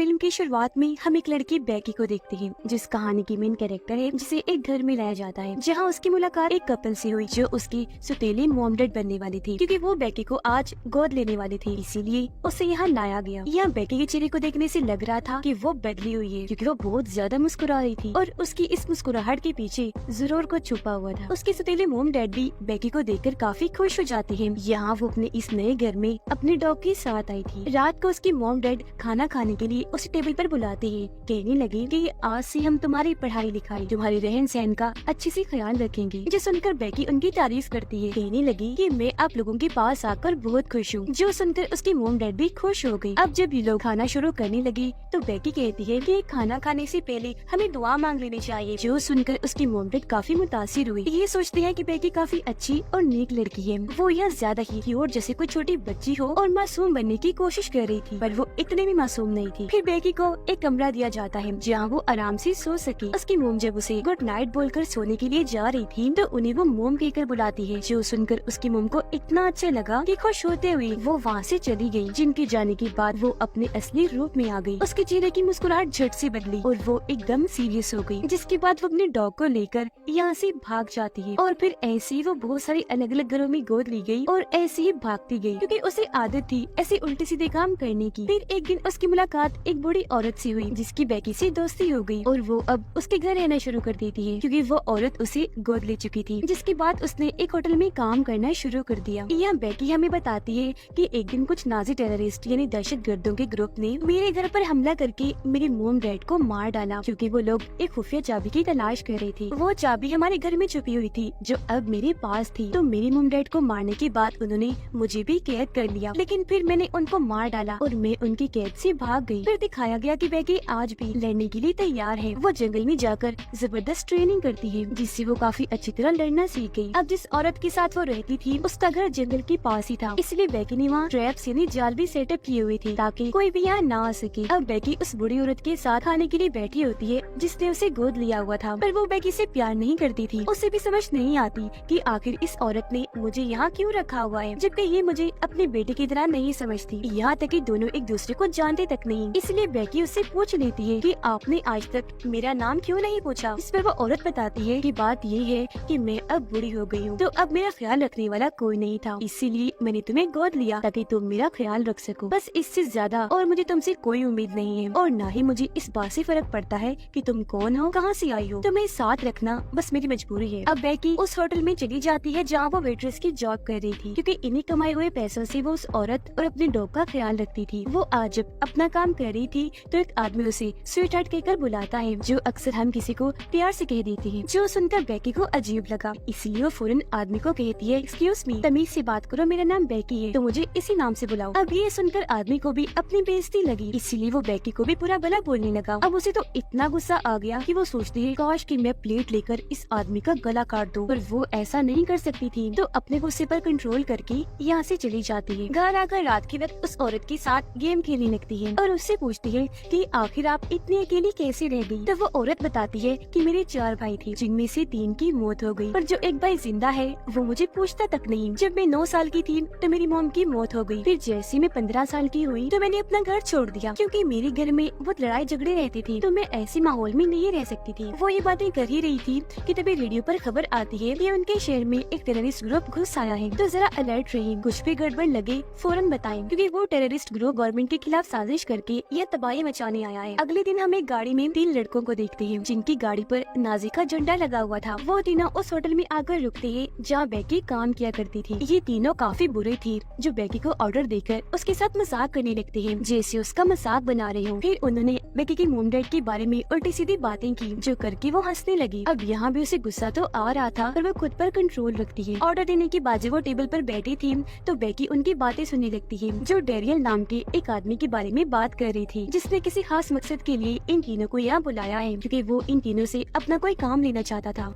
Film की शुरुआत में हम एक लड़की बेकी को देखते हैं, जिस कहानी की मेन कैरेक्टर है, जिसे एक घर में लाया जाता है जहां उसकी मुलाकात एक कपल से हुई जो उसकी सुतीली मॉम डैड बनने वाली थी, क्योंकि वो बेकी को आज गोद लेने वाली थी। इसीलिए उसे यहाँ लाया गया। यहाँ बेकी के चेहरे को देखने से लग रहा था कि वो बदली हुई है, क्योंकि वो बहुत ज्यादा मुस्कुरा रही थी और उसकी इस मुस्कुराहट के पीछे जरूर कुछ छुपा हुआ था। उसकी सुतीली मॉम डैड भी बेकी को देखकर काफी खुश हो जाते हैं। यहाँ वो अपने इस नए घर में अपने डॉग के साथ आई थी। रात को उसकी मॉम डैड खाना खाने के लिए उसे टेबल पर बुलाते हैं। कहने लगे कि आज से हम तुम्हारी पढ़ाई लिखाई, तुम्हारे रहन सहन का अच्छे से ख्याल रखेंगे। जो सुनकर बेकी उनकी तारीफ करती है। कहने लगी कि मैं आप लोगों के पास आकर बहुत खुश हूँ। जो सुनकर उसकी मॉम डैड भी खुश हो गई। अब जब ये लोग खाना शुरू करने लगी तो बेकी कहती है कि खाना खाने से पहले हमें दुआ मांग लेनी चाहिए। जो सुनकर उसकी मॉम डैड काफी मुतासिर हुई। ये सोचते हैं कि बेकी काफी अच्छी और नेक लड़की है। वो यहाँ ज्यादा ही क्यूट जैसे कोई छोटी बच्ची हो और मासूम बनने की कोशिश कर रही थी, पर वो इतने भी मासूम नहीं थी। फिर बेकी को एक कमरा दिया जाता है जहाँ वो आराम से सो सके। उसकी मोम जब उसे गुड नाइट बोलकर सोने के लिए जा रही थी तो उन्हें वो मोम कहकर बुलाती है। जो सुनकर उसकी मोम को इतना अच्छा लगा कि खुश होते हुए वो वहाँ से चली गई। जिनके जाने के बाद वो अपने असली रूप में आ गई। उसके चेहरे की मुस्कुराहट झट से बदली और वो एकदम सीरियस हो गई। जिसके बाद वो अपने डॉग को लेकर यहाँ से भाग जाती है। और फिर ऐसे ही वो बहुत सारे अलग अलग घरों में गोद ली गई और ऐसे ही भागती गई, क्योंकि उसे आदत थी ऐसे उल्टे सीधे काम करने की। फिर एक दिन उसकी मुलाकात एक बूढ़ी औरत से हुई, जिसकी बेकी से दोस्ती हो गई और वो अब उसके घर रहना शुरू कर देती है, क्योंकि वो औरत उसे गोद ले चुकी थी। जिसके बाद उसने एक होटल में काम करना शुरू कर दिया। यहाँ बेकी हमें बताती है कि एक दिन कुछ नाजी टेररिस्ट यानी दहशत गर्दों के ग्रुप ने मेरे घर पर हमला करके मेरी मोम डैड को मार डाला, क्योंकि वो लोग एक खुफिया चाबी की तलाश कर रहे थे। वो चाबी हमारे घर में छुपी हुई थी जो अब मेरे पास थी। तो मेरी मोम डैड को मारने के बाद उन्होंने मुझे भी कैद कर लिया, लेकिन फिर मैंने उनको मार डाला और मैं उनकी कैद से भाग गई। फिर दिखाया गया कि बेकी आज भी लड़ने के लिए तैयार है। वो जंगल में जाकर जबरदस्त ट्रेनिंग करती है, जिससे वो काफी अच्छी तरह लड़ना सीख गई। अब जिस औरत के साथ वो रहती थी उसका घर जंगल के पास ही था, इसलिए बेकी ने वहाँ ट्रैप्स यानी जाल भी सेटअप किए हुए थे ताकि कोई भी यहाँ ना आ सके। अब बेकी उस बूढ़ी औरत के साथ खाने के लिए बैठी होती है जिसने उसे गोद लिया हुआ था, पर वो बेकी से प्यार नहीं करती थी। उसे भी समझ नहीं आती कि आखिर इस औरत ने मुझे यहाँ क्यों रखा हुआ है, जबकि ये मुझे अपने बेटे की तरह नहीं समझती। यहाँ तक कि दोनों एक दूसरे को जानते तक नहीं। इसलिए बेकी उससे पूछ लेती है कि आपने आज तक मेरा नाम क्यों नहीं पूछा। इस पर वो औरत बताती है कि बात ये है कि मैं अब बूढ़ी हो गई हूँ, तो अब मेरा ख्याल रखने वाला कोई नहीं था, इसीलिए मैंने तुम्हें गोद लिया ताकि तुम मेरा ख्याल रख सको। बस इससे ज्यादा और मुझे तुमसे कोई उम्मीद नहीं है, और न ही मुझे इस बात से फर्क पड़ता है कि तुम कौन हो, कहाँ से आई हो। तुम्हें साथ रखना बस मेरी मजबूरी है। अब बेकी उस होटल में चली जाती है जहाँ वो वेट्रेस की जॉब कर रही थी, क्योंकि इन्हीं कमाए हुए पैसों से वो उस औरत और अपने डॉग का ख्याल रखती थी। वो आज जब अपना काम कर रही थी तो एक आदमी उसे स्वीट हार्ट कहकर बुलाता है, जो अक्सर हम किसी को प्यार से कह देते हैं। जो सुनकर बेकी को अजीब लगा, इसलिए वो फौरन आदमी को कहती है, एक्सक्यूज मी, तमीज से बात करो, मेरा नाम बेकी है तो मुझे इसी नाम से बुलाओ। अब ये सुनकर आदमी को भी अपनी बेइज्जती लगी, इसीलिए वो बेकी को भी बुरा भला बोलने लगा। अब उसे तो इतना गुस्सा आ गया कि वो सोचती है काश कि मैं प्लेट लेकर इस आदमी का गला काट दूं, पर वो ऐसा नहीं कर सकती थी, तो अपने गुस्से पर कंट्रोल करके यहाँ से चली जाती है। घर आकर रात के वक्त उस औरत के साथ गेम खेलने लगती है और उससे पूछती है कि आखिर आप इतनी अकेली कैसे रह गई। तो वो औरत बताती है कि मेरे 4 भाई थे, जिनमें से 3 की मौत हो गई, पर जो एक भाई जिंदा है वो मुझे पूछता तक नहीं। जब मैं 9 साल की थी तो मेरी मॉम की मौत हो गई। फिर जैसे मैं 15 साल की हुई तो मैंने अपना घर छोड़ दिया, क्योंकि मेरे घर में बहुत लड़ाई झगड़े रहते थे, तो मैं ऐसे माहौल में नहीं रह सकती थी। वो ये बातें कर ही रही थी कि तभी रेडियो पर खबर आती है कि उनके शहर में एक टेररिस्ट ग्रुप घुस आया है, तो जरा अलर्ट रही, कुछ भी गड़बड़ लगे फौरन बताएं, क्योंकि वो टेररिस्ट ग्रुप गवर्नमेंट के खिलाफ साजिश करके यह तबाही मचाने आया है। अगले दिन हम एक गाड़ी में 3 लड़कों को देखते हैं, जिनकी गाड़ी पर नाजी का झंडा लगा हुआ था। वो तीनों उस होटल में आकर रुकते हैं जहाँ बेकी काम किया करती थी। ये तीनों काफी बुरे थे, जो बेकी को ऑर्डर देकर उसके साथ मजाक करने लगते हैं, जैसे उसका मजाक बना रहे हो। फिर उन्होंने बेकी की मोम डैड के बारे में उल्टी सीधी बातें की, जो करके वो हंसने लगी। अब यहाँ भी उसे गुस्सा तो आ रहा था, पर वो खुद पर कंट्रोल रखती है। ऑर्डर देने के बाद जब वो टेबल पर बैठी थी तो बेकी उनकी बातें सुनने लगती है, जो डेरियल नाम के एक आदमी के बारे में बात कर रही थी, जिसने किसी खास मकसद के लिए इन तीनों को यहाँ बुलाया है, क्योंकि वो इन तीनों से अपना कोई काम लेना चाहता था।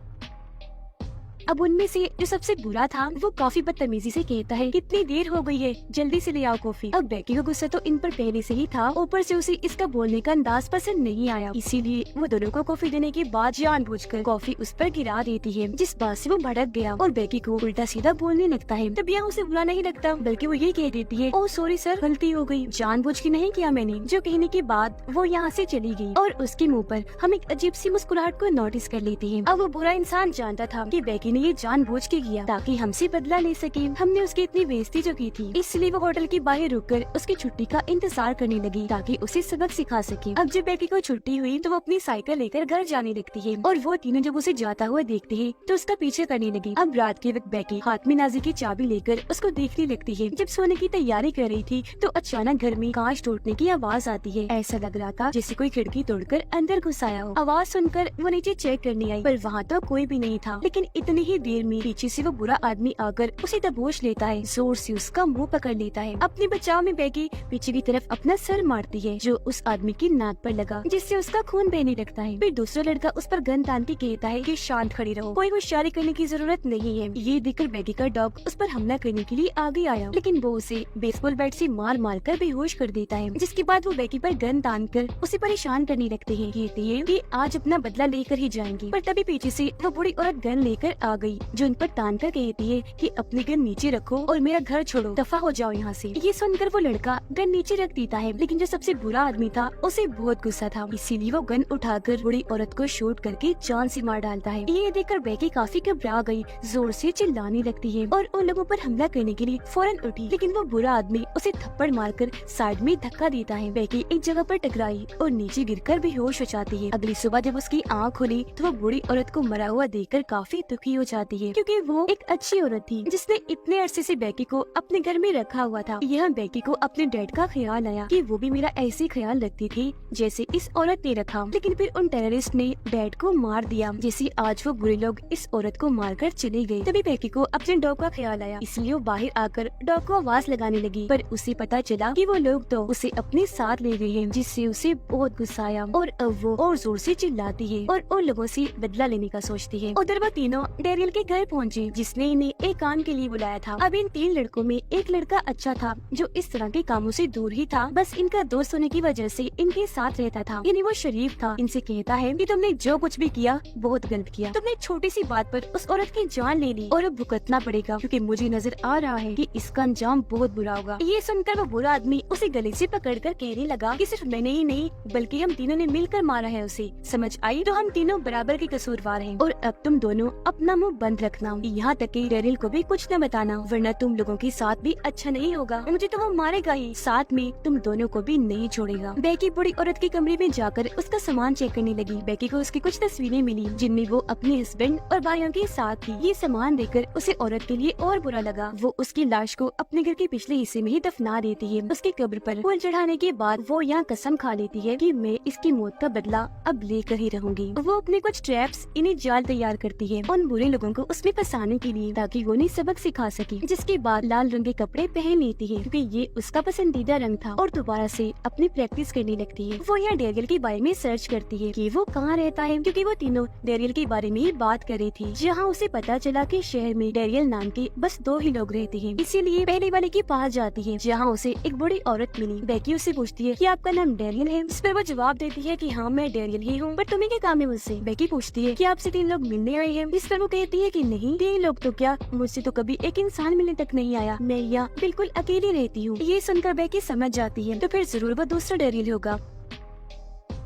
अब उनमें से जो सबसे बुरा था वो काफी बदतमीजी से कहता है कितनी देर हो गई है, जल्दी से ले आओ कॉफी। अब बेकी को गुस्सा तो इन पर पहले से ही था, ऊपर से उसे इसका बोलने का अंदाज पसंद नहीं आया, इसीलिए वो दोनों को कॉफी देने के बाद जानबूझकर कॉफी उस पर गिरा देती है, जिस बात से वो भड़क गया और बेकी को उल्टा सीधा बोलने लगता है। तब यहाँ उसे बुरा नहीं लगता, बल्कि वो ये कह देती है, ओह सॉरी सर, गलती हो गई, जानबूझ के नहीं किया मैंने। जो कहने के बाद वो यहाँ से चली गई और उसके मुँह पर हम एक अजीब सी मुस्कुराहट को नोटिस कर लेते हैं। अब वो बुरा इंसान जानता था कि बेकी ने ये जानबूझ के किया ताकि हमसे बदला ले सके। हमने उसकी इतनी बेइज्जती जो की थी, इसलिए वो होटल के बाहर रुककर उसकी छुट्टी का इंतजार करने लगी ताकि उसे सबक सिखा सके। अब जब बेकी को छुट्टी हुई तो वो अपनी साइकिल लेकर घर जाने लगती है और वो तीनों जब उसे जाता हुआ देखते हैं तो उसका पीछे करने लगी। अब रात के वक्त बेकी हाथ में नाजी की चाबी लेकर उसको देखने लगती है। जब सोने की तैयारी कर रही थी तो अचानक घर में कांच टूटने की आवाज आती है। ऐसा लग रहा था जैसे कोई खिड़की तोड़कर अंदर घुस आया हो। आवाज सुनकर वो नीचे चेक करने आई, पर वहाँ तो कोई भी नहीं था। लेकिन इतनी ही देर में पीछे से वो बुरा आदमी आकर उसे दबोच लेता है, जोर से उसका मुंह पकड़ लेता है। अपने बचाव में बेकी पीछे की तरफ अपना सर मारती है जो उस आदमी की नाक पर लगा, जिससे उसका खून बहने लगता है। फिर दूसरा लड़का उस पर गन तान के कहता है कि शांत खड़ी रहो, कोई होशियारी करने की जरूरत नहीं है। ये देखकर बेकी का डॉग उस पर हमला करने के लिए आगे आया, लेकिन वो उसे बेसबॉल बैट से मार मार कर बेहोश कर देता है। जिसके बाद वो बेकी पर गन तान कर उसे परेशान करने लगते हैं। कहते हैं कि आज अपना बदला लेकर ही जाएंगे, पर तभी पीछे से वो बूढ़ी औरत गन लेकर आ गई जो उन पर तान कर कहती है कि अपनी गन नीचे रखो और मेरा घर छोड़ो, दफा हो जाओ यहाँ से। ये सुनकर वो लड़का गन नीचे रख देता है, लेकिन जो सबसे बुरा आदमी था उसे बहुत गुस्सा था, इसीलिए वो गन उठाकर बूढ़ी औरत को शूट करके जान से मार डालता है। ये देखकर बेकी काफी घबरा गई, जोर से चिल्लाने लगती है और उन लोगों पर हमला करने के लिए फौरन उठी, लेकिन वो बुरा आदमी उसे थप्पड़ मारकर साइड में धक्का देता है। बेकी एक जगह पर टकराई और नीचे गिरकर बेहोश हो जाती है। अगली सुबह जब उसकी आँख खुली तो वो बूढ़ी औरत को मरा हुआ देखकर काफी दुखी हो जाती है, क्योंकि वो एक अच्छी औरत थी जिसने इतने अरसे से बेकी को अपने घर में रखा हुआ था। यह बेकी को अपने डैड का ख्याल आया कि वो भी मेरा ऐसे ख्याल रखती थी जैसे इस औरत ने रखा, लेकिन फिर उन टेररिस्ट ने डैड को मार दिया, जैसे आज वो बुरे लोग इस औरत को मारकर चले गए। तभी बेकी को अपने डॉग का ख्याल आया, इसलिए वो बाहर आकर डॉग को आवाज लगाने लगी, पर उसे पता चला कि वो लोग तो उसे अपने साथ ले गए हैं, जिससे उसे बहुत गुस्सा आया और अब वो और जोर से चिल्लाती है और उन लोगों से बदला लेने का सोचती है। उधर वो तीनों डेरियल के घर पहुँचे जिसने इन्हें एक काम के लिए बुलाया था। अब इन 3 लड़कों में एक लड़का अच्छा था जो इस तरह के कामों से दूर ही था, बस इनका दोस्त होने की वजह से इनके साथ रहता था, यानी वो शरीफ था। इनसे कहता है कि तुमने जो कुछ भी किया बहुत गलत किया, तुमने छोटी सी बात पर उस औरत की जान ले ली और अब भुगतना पड़ेगा, क्योंकि मुझे नजर आ रहा है कि इसका अंजाम बहुत बुरा होगा। ये सुनकर वो बुरा आदमी उसे गले से पकड़कर कहने लगा कि सिर्फ मैंने ही नहीं बल्कि हम तीनों ने मिलकर मारा है उसे, समझ आई? तो हम तीनों बराबर के कसूरवार हैं और अब तुम दोनों अपना मुंह बंद रखना, यहाँ तक कि डेरियल को भी कुछ न बताना, वरना तुम लोगों के साथ भी अच्छा नहीं होगा, मुझे तो वो मारेगा ही, साथ में तुम दोनों को भी नहीं छोड़ेगा। बेकी बूढ़ी औरत के कमरे में जाकर उसका सामान चेक करने लगी। बेकी को उसकी कुछ तस्वीरें मिली जिनमें वो अपने हस्बैंड और भाइयों के साथ थी। ये सामान देखकर उसे औरत के लिए और बुरा लगा। वो उसकी लाश को अपने घर के पिछले हिस्से में ही दफना देती है। उसकी कब्र पर फूल चढ़ाने के बाद वो यहाँ कसम खा लेती है कि मैं इसकी मौत का बदला अब लेकर ही रहूंगी। वो अपने कुछ ट्रैप्स इन्हें जाल तैयार करती है उन बुरे लोगों को उसमें फंसाने के लिए, ताकि वो उन्हें सबक सिखा सके। जिसके बाद लाल रंग के कपड़े पहन लेती है क्योंकि ये उसका पसंदीदा रंग था और दोबारा से अपनी प्रैक्टिस करने लगती है। वो यहाँ डेरियल के बारे में सर्च करती है कि वो कहाँ रहता है, क्योंकि वो तीनों डेरियल के बारे में ही बात कर रही थी। जहाँ उसे पता चला कि शहर में डेरियल नाम के बस 2 ही लोग रहते हैं, इसीलिए पहले वाले के पास जाती है जहाँ उसे एक बड़ी औरत मिली। बेकी उससे पूछती है कि आपका नाम डेरियल है, जिस पर वो जवाब देती है कि हाँ मैं डेरियल ही हूँ, पर तुम्हें क्या काम है मुझसे? बेकी पूछती है कि आपसे 3 लोग मिलने आए हैं, जिस पर वो कहती है कि नहीं 3 लोग तो क्या, मुझसे तो कभी एक इंसान मिलने तक नहीं आया, मैं यहाँ बिल्कुल अकेली रहती हूँ। ये सुनकर बेकी समझ जाती है तो फिर जरूर वो दूसरा डेरियल होगा।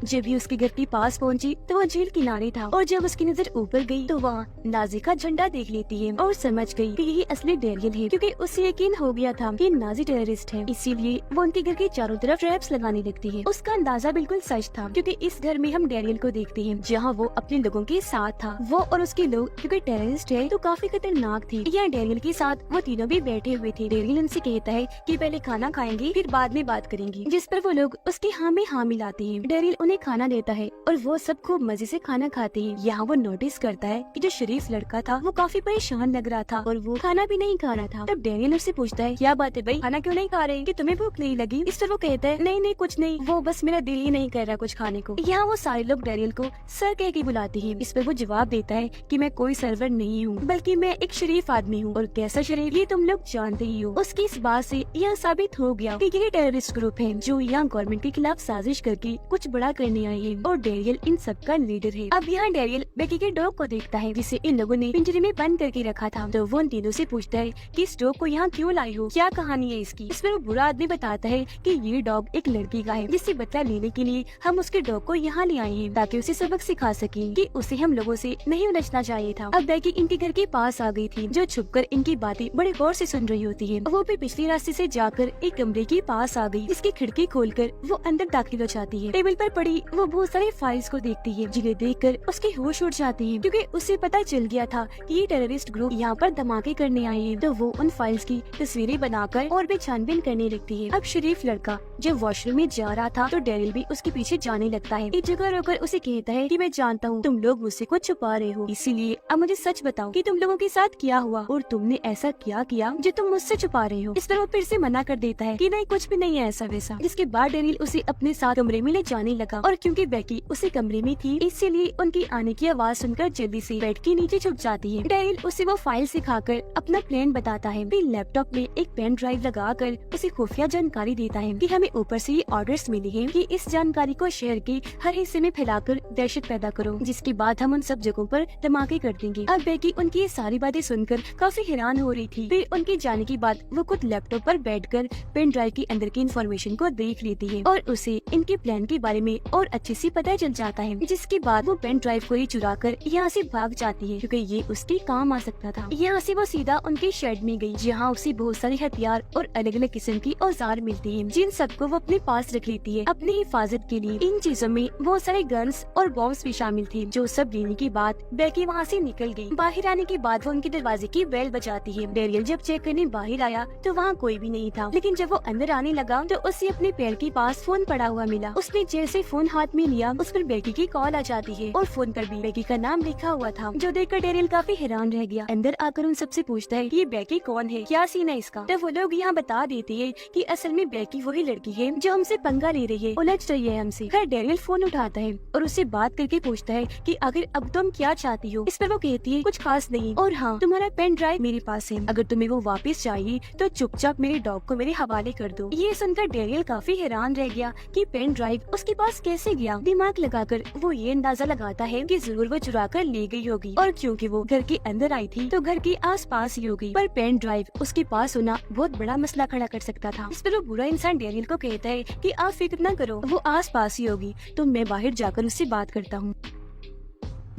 जब भी उसके घर के पास पहुंची तो वह झील किनारे था और जब उसकी नजर ऊपर गई तो वहाँ नाजी का झंडा देख लेती है और समझ गई कि यही असली डेरियल है, क्योंकि उसे यकीन हो गया था कि नाजी टेररिस्ट है। इसीलिए वो उनके घर के चारों तरफ ट्रैप्स लगाने लगती है। उसका अंदाजा बिल्कुल सच था, क्योंकि इस घर में हम डेरियल को देखते हैं जहाँ वो अपने लोगों के साथ था। वो और उसके लोग क्योंकि टेररिस्ट है तो काफी खतरनाक थी। यहाँ डेरियल के साथ वो तीनों भी बैठे हुए थे। डेरियल उनसे कहता है कि पहले खाना खाएंगे फिर बाद में बात करेंगे, जिस पर वो लोग उसके हाँ में हाँ मिलाते हैं। डेरियल उन्हें खाना देता है और वो सब खूब मजे से खाना खाते हैं। यहाँ वो नोटिस करता है कि जो शरीफ लड़का था वो काफी परेशान लग रहा था और वो खाना भी नहीं खा रहा था। तब डैनियल उससे पूछता है, क्या बात है भाई, खाना क्यों नहीं खा रहे, कि तुम्हें भूख नहीं लगी? इस पर वो कहता है, नहीं नहीं कुछ नहीं, वो बस मेरा दिल ही नहीं कर रहा कुछ खाने को। यहाँ वो सारे लोग डैनियल को सर कह के बुलाते हैं। इस पर वो जवाब देता है कि मैं कोई सर्वर नहीं हूँ, बल्कि मैं एक शरीफ आदमी हूँ, और कैसा शरीफ ये तुम लोग जानते ही हो। उसकी इस बात से यह साबित हो गया कि ये टेररिस्ट ग्रुप है जो यहाँ गवर्नमेंट के खिलाफ साजिश करके कुछ बड़ा करने आए हैं, और डैनियल इन सब का लीडर है। अब यहाँ डैनियल बेकी के डॉग को देखता है जिसे इन लोगों ने पिंजरे में बंद करके रखा था। तो वो उन तीनों से पूछता है कि इस डॉग को यहाँ क्यों लाई हो, क्या कहानी है इसकी। इस पर वो बुरा आदमी बताता है कि ये डॉग एक लड़की का है, जिससे बदला लेने के लिए हम उसके डॉग को यहाँ ले आए हैं, ताकि उसे सबक सिखा सके कि उसे हम लोगों से नहीं उलझना चाहिए था। अब बेकी इनके घर के पास आ गई थी, जो छुपकर इनकी बातें बड़े गौर से सुन रही होती है। वो भी पिछले रास्ते से जाकर एक कमरे के पास आ गई, जिसकी खिड़की खोलकर वो अंदर दाखिल हो जाती है। टेबल पर पड़ी वो बहुत सारी फाइल्स को देखती है, जिन्हें देखकर उसके होश उड़ जाते हैं, क्योंकि उसे पता चल गया था कि ये टेररिस्ट ग्रुप यहाँ पर धमाके करने आए हैं। तो वो उन फाइल्स की तस्वीरें बनाकर और भी छानबीन करने लगती है। अब शरीफ लड़का जब वॉशरूम में जा रहा था तो डैनियल भी उसके पीछे जाने लगता है। एक जगह रोकर उसे कहता है कि मैं जानता हूँ तुम लोग मुझसे कुछ छुपा रहे हो, इसीलिए अब मुझे सच बताओ कि तुम लोगों के साथ क्या हुआ और तुमने ऐसा क्या किया जो तुम मुझसे छुपा रहे हो। इस पर वो फिर से मना कर देता है कि नहीं कुछ भी नहीं है ऐसा वैसा। जिसके बाद डैनियल उसे अपने साथ कमरे में ले जाने लगा, और क्योंकि बेकी उसे कमरे में थी इसीलिए उनकी आने की आवाज सुनकर जल्दी से बेड के नीचे छुप जाती है। डैनियल उसे वो फाइल सिखाकर अपना प्लान बताता है। फिर लैपटॉप में एक पेन ड्राइव लगाकर उसे खुफिया जानकारी देता है कि हमें ऊपर से ये ऑर्डर्स मिले हैं कि इस जानकारी को शहर के हर हिस्से में फैलाकर दहशत पैदा करो, जिसके बाद हम उन सब जगहों पर धमाके कर देंगे। अब बेकी उनकी ये सारी बातें सुनकर काफी हैरान हो रही थी। फिर उनके जाने के बाद वो खुद लैपटॉप पर बैठकर पेन ड्राइव के अंदर की इन्फॉर्मेशन को देख लेती है और उसे इनके प्लान के बारे में और अच्छे से पता चल जाता है। जिसके बाद वो पेन ड्राइव को ही चुरा कर यहाँ से भाग जाती है, क्योंकि ये उसके काम आ सकता था। यहाँ से वो सीधा उनके शेड में गई, जहाँ उसे बहुत सारे हथियार और अलग अलग किस्म की औजार मिलती है, जिन सबको वो अपने पास रख लेती है अपनी हिफाजत के लिए। इन चीजों में बहुत सारे गन्स और बॉम्ब्स भी शामिल थे। जो सब लेने के बाद बेकी वहाँ से निकल गई। बाहर आने के बाद वो उनके दरवाजे की बेल बजाती है। डैनियल जब चेक करने बाहर आया तो वहाँ कोई भी नहीं था, लेकिन जब वो अंदर आने लगा तो उसे अपने पैर के पास फोन पड़ा हुआ मिला। उसने जैसे फोन हाथ में लिया उस पर बेकी की कॉल आ जाती है और फोन पर भी बेकी का नाम लिखा हुआ था, जो देखकर डैनियल काफी हैरान रह गया। अंदर आकर उन सबसे पूछता है कि ये बेकी कौन है, क्या सीन है इसका। तो वो लोग यहाँ बता देते हैं कि असल में बेकी वही लड़की है जो हमसे पंगा ले रही है, उलझ रही है हमसे। खैर डैनियल फोन उठाता है और उससे बात करके पूछता है कि आखिर अब तुम क्या चाहती हो। इस पर वो कहती है कुछ खास नहीं, और हाँ तुम्हारा पेन ड्राइव मेरे पास है, अगर तुम्हें वो वापस चाहिए तो चुपचाप मेरे डॉग को मेरे हवाले कर दो। ये सुनकर डैनियल काफी हैरान रह गया कि पेन ड्राइव उसके पास कैसे गया। दिमाग लगाकर वो ये अंदाजा लगाता है कि जरूर वो चुरा कर ले गई होगी, और क्योंकि वो घर के अंदर आई थी तो घर के आसपास ही होगी। पर पेन ड्राइव उसके पास होना बहुत बड़ा मसला खड़ा कर सकता था। इस पर वो बुरा इंसान डैनियल को कहता है कि आप फिक्र न करो, वो आसपास ही होगी, तो मैं बाहर जाकर उससे बात करता हूँ।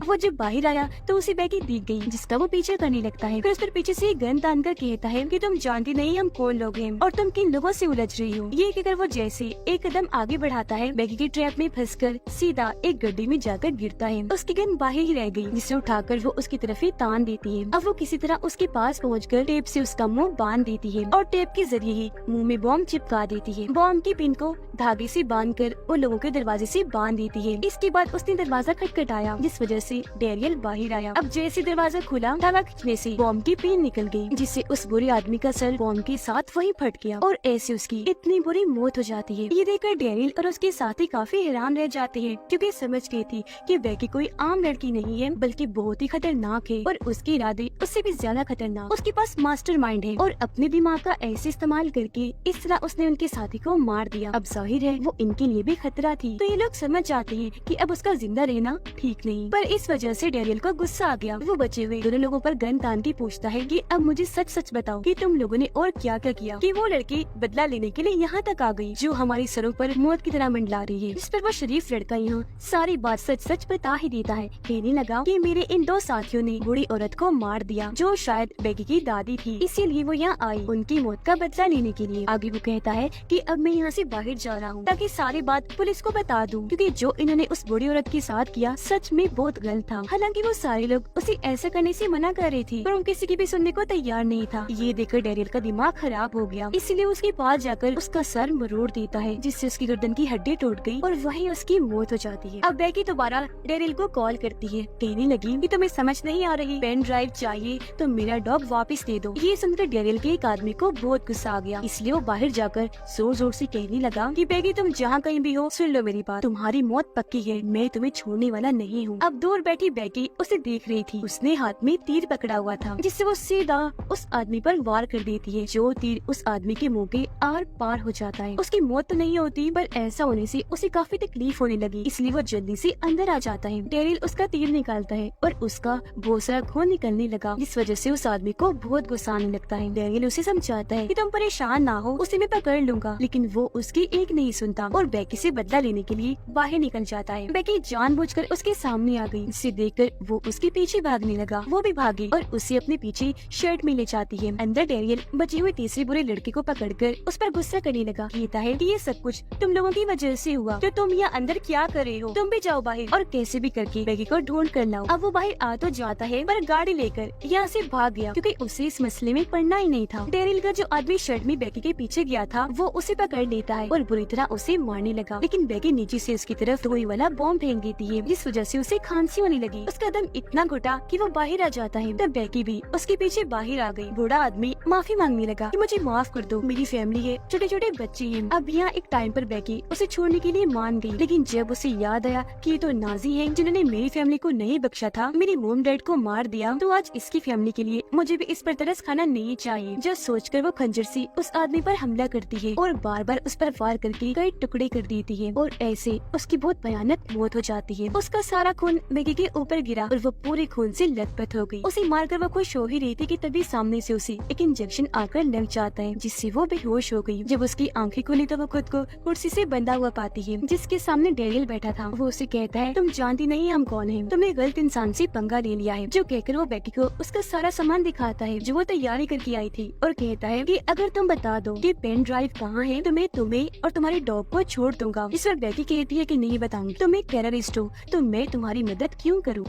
वो जब बाहर आया तो उसे बेकी दिख गई, जिसका वो पीछे करने लगता है। फिर उस पर पीछे से गन तान कर कहता है कि तुम जानती नहीं हम कौन लोग हैं और तुम किन लोगों से उलझ रही हो। ये कहकर वो जैसे एक कदम आगे बढ़ाता है, बेकी के ट्रैप में फंसकर सीधा एक गड्ढे में जाकर गिरता है। उसकी गन बाहर ही रह गई, जिसे उठाकर वो उसकी तरफ ही तान देती है। अब वो किसी तरह उसके पास पहुंचकर टेप से उसका मुंह बांध देती है और टेप के जरिए ही मुंह में बॉम्ब चिपका देती है। बॉम्ब की पिन को धागे से बांधकर उन लोगों के दरवाजे से बांध देती है। इसके बाद उसने दरवाजा खटखटाया, जिस वजह से डैनियल बाहर आया। अब जैसे दरवाजा खुला, धागा खींचने से बॉम्ब की पिन निकल गई, जिससे उस बुरे आदमी का सर बॉम्ब के साथ वहीं फट गया और ऐसे उसकी इतनी बुरी मौत हो जाती है। ये देखकर डैनियल और उसके साथी काफी हैरान रह जाते हैं, क्योंकि समझ गई थी कि बेकी कोई आम लड़की नहीं है, बल्कि बहुत ही खतरनाक है और उसके इरादे उससे भी ज्यादा खतरनाक। उसके पास मास्टरमाइंड है और अपने दिमाग का ऐसे इस्तेमाल करके इस तरह उसने उनके साथी को मार दिया। अब जाहिर है वो इनके लिए भी खतरा थी, तो ये लोग समझ जाते हैं कि अब उसका जिंदा रहना ठीक नहीं। पर इस वजह से डैनियल को गुस्सा आ गया। वो बचे हुए दोनों लोगों पर गन तान के पूछता है कि अब मुझे सच सच बताओ कि तुम लोगों ने और क्या क्या किया कि वो लड़की बदला लेने के लिए यहाँ तक आ गई, जो हमारी सरों पर मौत की तरह मंडला रही है। इस पर वो शरीफ लड़का यहाँ सारी बात सच सच बता ही देता है। कहने लगा कि मेरे इन दो साथियों ने बूढ़ी औरत को मार दिया, जो शायद बेकी की दादी थी, इसीलिए वो यहाँ आई उनकी मौत का बदला लेने के लिए। आगे वो कहता है कि अब मैं यहाँ से बाहर जा रहा हूँ ताकि सारी बात पुलिस को बता दूँ, क्योंकि जो इन्होंने उस बूढ़ी औरत के साथ किया सच में बहुत गलत था। हालांकि वो सारे लोग उसे ऐसा करने से मना कर रहे थे, पर वो किसी की भी सुनने को तैयार नहीं था। ये देखकर डेरियल का दिमाग खराब हो गया, इसलिए उसके पास जाकर उसका सर मरोड़ देता है, जिससे उसकी गर्दन की हड्डी टूट गई और वहीं उसकी मौत हो जाती है। अब बेकी दोबारा डेरियल को कॉल करती है, कहने लगी कि तुम्हें समझ नहीं आ रही, पेन ड्राइव चाहिए तो मेरा डॉग वापस दे दो। ये सुनकर डेरियल के एक आदमी को बहुत गुस्सा आ गया, इसलिए वो बाहर जाकर जोर जोर से कहने लगा कि बेकी तुम जहाँ कहीं भी हो सुन लो मेरी बात, तुम्हारी मौत पक्की है, मैं तुम्हें छोड़ने वाला नहीं हूँ। अब दूर बैठी बेकी उसे देख रही थी, उसने हाथ में तीर पकड़ा हुआ था, जिससे वो सीधा उस आदमी पर वार कर देती है, जो तीर उस आदमी के मुंह के आर पार हो जाता है। उसकी मौत तो नहीं होती, पर ऐसा होने से उसे काफी तकलीफ होने लगी, इसलिए वो जल्दी से अंदर आ जाता है। डेरियल उसका तीर निकालता है और उसका बहुत सारा खून निकलने लगा, जिस वजह से उस आदमी को बहुत गुस्सा आने लगता है। डेरियल उसे समझाता है कि तुम परेशान ना हो, उसे मैं पकड़ लूंगा, लेकिन वो उसकी एक नहीं सुनता और बेकी से बदला लेने के लिए बाहर निकल जाता है। बेकी जानबूझकर उसके सामने आ गई, जिसे देखकर वो उसके पीछे भागने लगा। वो भी भागी और उसे अपने पीछे शर्ट में ले जाती है। अंदर डेरियल बचे हुए तीसरे बुरे लड़के को पकड़कर उस पर गुस्सा करने लगा, कहता है कि ये सब कुछ तुम लोगों की वजह से हुआ, तो तुम यहाँ अंदर क्या कर रहे हो, तुम भी जाओ बाहर और कैसे भी करके बेकी को ढूंढ कर लाओ। अब वो बाहर आ तो जाता है, पर गाड़ी लेकर यहाँ से भाग गया, क्योंकि उसे इस मसले में पड़ना ही नहीं था। डेरियल का जो आदमी शर्ट में बेकी के पीछे गया था, वो उसे पकड़ लेता है और बुरी तरह उसे मारने लगा, लेकिन बेकी नीचे से उसकी तरफ गोली वाला बॉम्ब फेंक देती है, जिस वजह से उसे खांसी होने लगी। उसका दम इतना घुटा कि वो बाहर आ जाता है। तब बेकी भी उसके पीछे बाहर आ गई। बूढ़ा आदमी माफी मांगने लगा कि मुझे माफ कर दो, मेरी फैमिली है, छोटे छोटे बच्चे हैं। अब यहाँ एक टाइम पर बेकी उसे छोड़ने के लिए मान गई, लेकिन जब उसे याद आया कि ये तो नाजी हैं, जिन्होंने मेरी फैमिली को नहीं बख्शा था, मेरी मॉम डैड को मार दिया, तो आज इसकी फैमिली के लिए मुझे भी इस पर तरस खाना नहीं चाहिए। जो सोचकर वो खंजर से उस आदमी पर हमला करती है और बार बार उस पर वार करके कई टुकड़े कर देती है और ऐसे उसकी बहुत भयानक मौत हो जाती है। उसका सारा खून बेकी के ऊपर गिरा और वो पूरे खून से लथपथ हो गई। उसे मारकर वो खुश हो ही रही थी कि तभी सामने से उसे एक इंजेक्शन आकर लग जाता है, जिससे वो बेहोश हो गई। जब उसकी आंखें खुली तो वो खुद को कुर्सी से बंधा हुआ पाती है, जिसके सामने डेरियल बैठा था। वो उसे कहता है, तुम जानती नहीं हम कौन हैं, तुमने गलत इंसान से पंगा ले लिया है। जो कहकर वो बेकी को उसका सारा सामान दिखाता है जो वो तैयारी करके आई थी, और कहता है कि अगर तुम बता दो कि पेन ड्राइव कहाँ है तो मैं तुम्हें और तुम्हारे डॉग को छोड़ दूंगा। इस पर बेकी कहती है कि नहीं बताऊंगी, तुम एक टेररिस्ट हो तो मैं तुम्हारी मदद क्यों करूँ।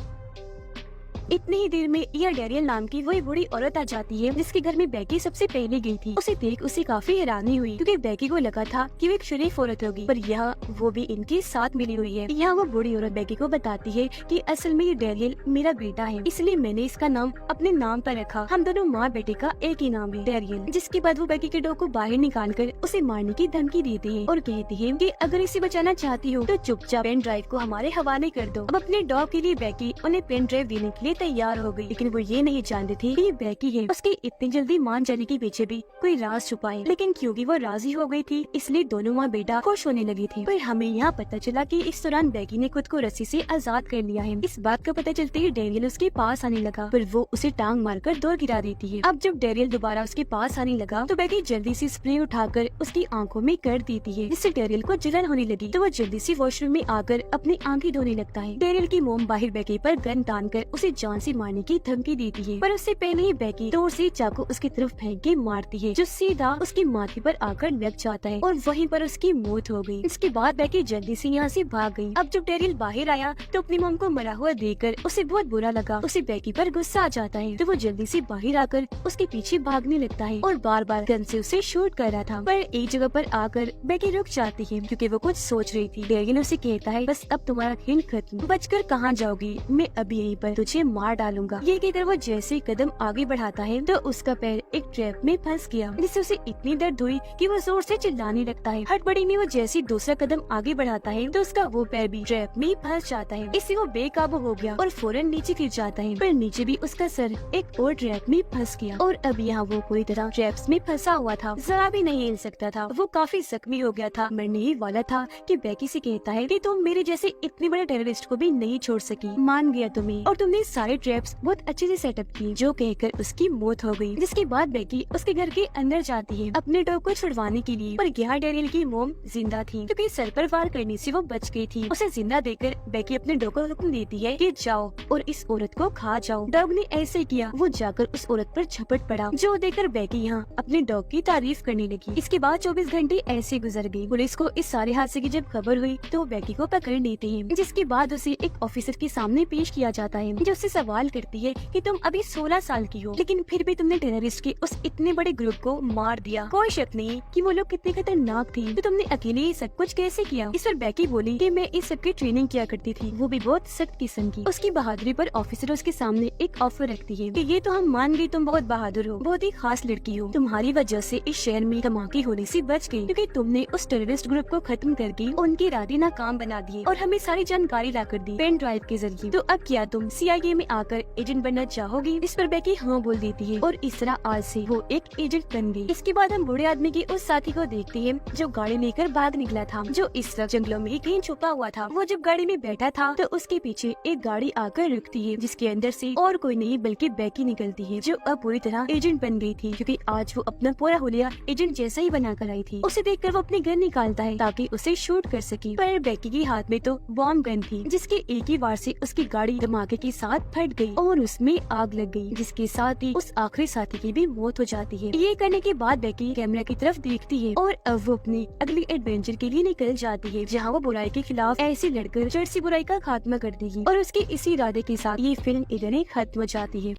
इतनी ही देर में यह डेरियल नाम की वही बूढ़ी औरत आ जाती है, जिसके घर में बेकी सबसे पहले गई थी। उसे देख उसे काफी हैरानी हुई, क्योंकि बेकी को लगा था कि वो एक शरीफ औरत होगी, पर यह वो भी इनके साथ मिली हुई है। यहाँ वो बूढ़ी औरत बेकी को बताती है कि असल में ये डेरियल मेरा बेटा है, इसलिए मैंने इसका नाम अपने नाम पर रखा। हम दोनों माँ बेटे का एक ही नाम है, डेरियल। जिसके बाद वो बेकी के डॉग को बाहर निकाल कर उसे मारने की धमकी देती है और कहती है कि अगर इसे बचाना चाहती हो तो चुपचाप पेन ड्राइव को हमारे हवाले कर दो। अब अपने डॉग के लिए बेकी उन्हें पेन ड्राइव देने के लिए तैयार हो गई, लेकिन वो ये नहीं जानती थी कि ये बेकी है। उसके इतनी जल्दी मान जाने के पीछे भी कोई राज छुपा है, लेकिन क्योंकि वो राजी हो गई थी, इसलिए दोनों माँ बेटा खुश होने लगी थी। पर हमें यहाँ पता चला कि इस दौरान बेकी ने खुद को रस्सी से आजाद कर लिया है। इस बात का पता चलते ही डेरियल उसके पास आने लगा, पर वो उसे टांग मारकर दूर गिरा देती है। अब जब डेरियल दोबारा उसके पास आने लगा तो बेकी जल्दी से स्प्रे उठाकर उसकी आंखों में कर देती है, जिससे डेरियल को जलन होने लगी। तो वो जल्दी से वॉशरूम में आकर अपनी आंखें धोने लगता है। डेरियल की मोम बाहर बेकी पर गन तानकर उसे जान से मारने की धमकी देती है, पर उससे पहले ही बेकी दूर से चाकू उसकी तरफ फेंक के मारती है, जो सीधा उसकी माथे पर आकर लग जाता है और वहीं पर उसकी मौत हो गई। इसके बाद बेकी जल्दी से यहाँ से भाग गई। अब जब डेरियल बाहर आया तो अपनी मोम को मरा हुआ देखकर उसे बहुत बुरा लगा। उसे बेकी पर गुस्सा आ जाता है, तो वो जल्दी से बाहर आकर उसके पीछे भागने लगता है और बार बार गन से उसे शूट कर रहा था। पर एक जगह पर आकर बेकी रुक जाती है, क्योंकि वो कुछ सोच रही थी। डेरियल उसे कहता है, बस अब तुम्हारा खेल खत्म, बचकर कहाँ जाओगी, मैं अभी यहीं पर तुझे मार डालूंगा। ये कहकर वो जैसे कदम आगे बढ़ाता है तो उसका पैर एक ट्रैप में फंस गया, जिससे उसे इतनी दर्द हुई कि वो जोर से चिल्लाने लगता है। हड़बड़ी में वो जैसे दूसरा कदम आगे बढ़ाता है तो उसका वो पैर भी ट्रैप में फंस जाता है। इससे वो बेकाबू हो गया और फौरन नीचे गिर जाता है, पर नीचे भी उसका सर एक और ट्रैप में फंस गया और अब यहाँ वो पूरी तरह ट्रैप्स में फंसा हुआ था, जरा भी नहीं हिल सकता था। वो काफी जख्मी हो गया था, मरने ही वाला था कि बेकी से कहता है कि तुम मेरे जैसे इतने बड़े टेररिस्ट को भी नहीं छोड़ सकी, मान गया तुम्हें और तुमने सारे ट्रैप्स बहुत अच्छे से सेटअप किए, जो कहकर उसकी मौत हो गई। जिसके बाद बेकी उसके घर के अंदर जाती है अपने डॉग को छुड़वाने के लिए, पर यहाँ डैनियल की मोम जिंदा थी, क्योंकि सर पर वार करने से वो बच गई थी। उसे जिंदा देखकर बेकी अपने डॉग को हुक्म देती है कि जाओ और इस औरत को खा जाओ। डॉग ने ऐसे किया, वो जाकर उस औरत पर झपट पड़ा, जो देखकर बेकी यहाँ अपने डॉग की तारीफ करने लगी। इसके बाद 24 घंटे ऐसे गुजर गए। पुलिस को इस सारे हादसे की जब खबर हुई तो वो बेकी को पकड़ लेते हैं, जिसके बाद उसे एक ऑफिसर के सामने पेश किया जाता है, जो उससे सवाल करती है कि तुम अभी 16 साल की हो, लेकिन फिर भी तुमने टेररिस्ट के उस इतने बड़े ग्रुप को मार दिया। कोई शक नहीं कि वो लोग कितने खतरनाक थे, तो तुमने अकेले ये सब कुछ कैसे किया? इस पर बेकी बोली कि मैं इस सब की ट्रेनिंग किया करती थी, वो भी बहुत सख्त किस्म की। उसकी बहादुरी पर ऑफिसर उसके सामने एक ऑफर रखती है कि ये तो हम मान गए, तुम बहुत बहादुर हो, बहुत ही खास लड़की हो, तुम्हारी वजह से इस शहर में धमाके होने से बच गई, क्योंकि तुमने उस टेररिस्ट ग्रुप को खत्म करके उनके इरादे नाकाम बना दिए और हमें सारी जानकारी ला कर दी पेन ड्राइव के जरिए। तो अब क्या तुम CIA में आकर एजेंट बनना चाहोगी? इस पर बेकी हाँ बोल देती है और इस तरह आज से वो एक एजेंट बन गई। इसके बाद हम बूढ़े आदमी के उस साथी को देखते हैं जो गाड़ी लेकर भाग निकला था, जो इस वक्त जंगलों में कहीं छुपा हुआ था। वो जब गाड़ी में बैठा था तो उसके पीछे एक गाड़ी आकर रुकती है, जिसके अंदर से और कोई नहीं बल्कि बेकी निकलती है, जो अब पूरी तरह एजेंट बन गई थी, क्योंकि आज वो अपना पूरा हुलिया एजेंट जैसा ही बना कर आई थी। उसे देखकर वो अपनी गन निकालता है ताकि उसे शूट कर सके, पर बेकी के हाथ में तो बॉम्ब गन थी, जिसके एक ही वार से उसकी गाड़ी धमाके के साथ फट गई और उसमें आग लग गई, जिसके साथ ही उस आखिरी साथी की भी मौत हो जाती है। ये करने के बाद बेकी कैमरा की तरफ देखती है और अब वो अपनी अगली एडवेंचर के लिए निकल जाती है, जहाँ वो बुराई के खिलाफ ऐसे लड़कर जड़ से बुराई का खात्मा कर देगी। और उसके इसी इरादे के साथ ये फिल्म इधर ही खत्म हो जाती है।